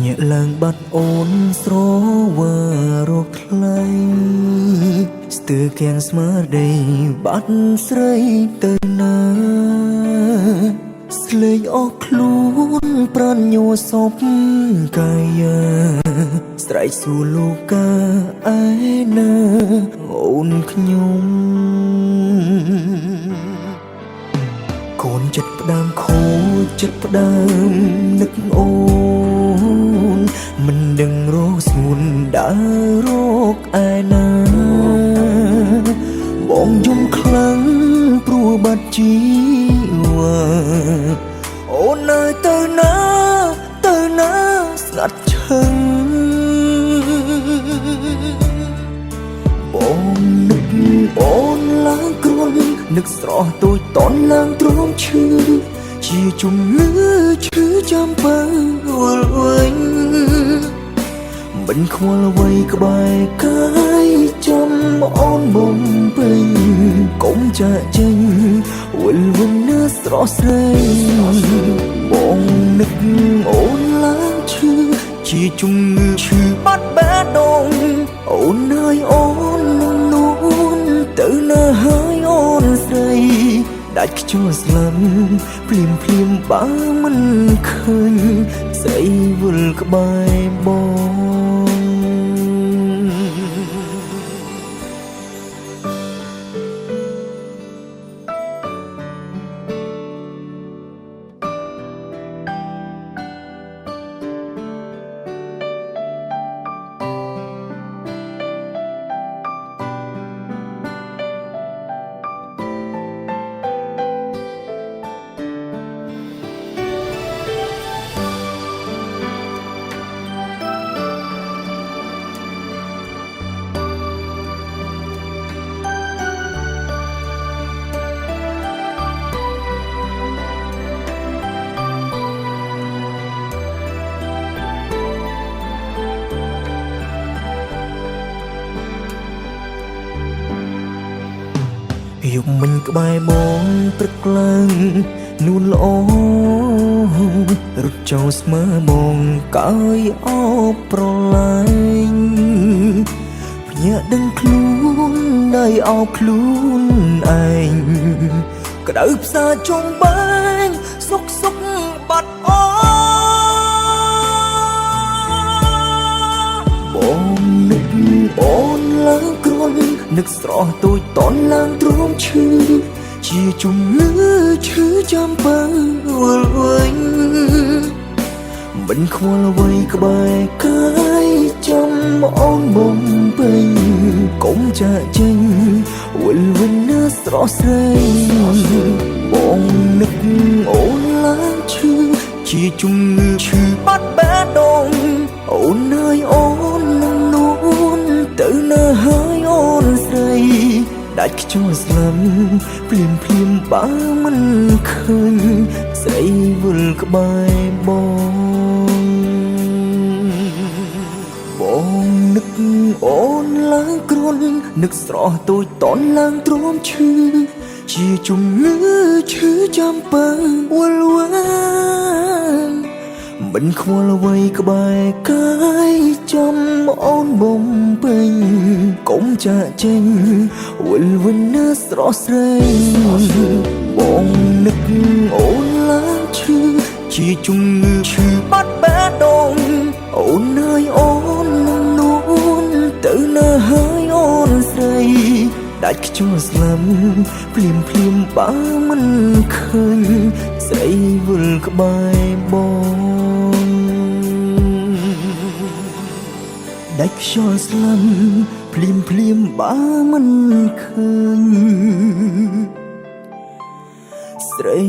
ញាក់ឡើងបាត់អូនស្រវើរកថ្លៃស្ទើរគាំងស្មារតីបាត់ស្រីទៅណាស្លេកអស់ខ្លួនប្រានញ័រសពកាយាស្រែកសួរលោកកាឯណាអូនខ្ញុំកូនចិត្តផ្ដើមខូចចិត្តផ្ដើមនឹកអូនមិនដឹងរកស្ងួនដើររកឯណាបងយំខ្លាំងព្រោះបាត់ជីវ៉ាអូននៅទៅណាស្ងាត់ឈឹងបងនឹកអូនឡើងគ្រុននឹកស្រស់ទូចតន់ឡើងទ្រាំឈឺជាជំងឺឈឺចាំបើវល់វិញមិនខ្វល់អ្វីក្បែរកាយចាំអូនបំពេញកុំចាក់ចេញវិលវិញណាស្រស់ស្រីបងនឹកអូនឡើងឈឺជាជំងឺឈឺបាត់បេះដូងអូនហើយអូននួនទៅណាហើយអូនស្រីដាច់ខ្យល់ស្លាប់ភ្លាមបើមិនឃើញស្រីវិលក្បែរបងយប់មិញក្បែរបងព្រឹកឡើងនួនល្អរត់ចូលស្មើបងកាយអបប្រឡាញ់ភ្ញាក់ដឹងខ្លួនដៃអោបខ្លួនឯងក្តៅផ្សាចុងបែងសុកបាត់អូបងនឹកអូនឡើងគ្រុននឹកស្រស់ទូចតន់ឡើងទ្រាំឈឺជាជំងឺឈឺចាំបើវល់វិញមិនខ្វល់អ្វីក្បែរកាយចាំអូនបំពេញកុំចាក់ចេញវិលវិញណាស្រស់ស្រីបងនឹកអូនឡើងឈឺជាជំងឺឈឺបាត់បេះដូងអូនហើយអូននួនទៅណាហើយអូនស្រីដាច់ខ្យល់ស្លាប់ភ្លាមបើមិនឃើញស្រីវិលក្បែរបងនឹកអូនឡើងគ្រុននឹកស្រស់ទូចតន់ឡើងទ្រាំឈឺជាជំងឺឈឺចាំបើវល់វិញមិនខ្វល់អ្វីក្បែរកាយចាំអូនបំពេញកុំចាក់ចេញវិលវិញណាស្រស់ស្រីបងនឹកអូនឡើងឈឺជាជំងឺឈឺបាត់បេះដូងអូនហើយអូននួនទៅណាហើយអូនស្រីដាច់ខ្យល់ស្លាប់ភ្លាមបើមិនឃើញស្រីវិលក្បែរបងដាច់ខ្យល់ស្លាប់ភ្លាមបើមិនឃើញស្រី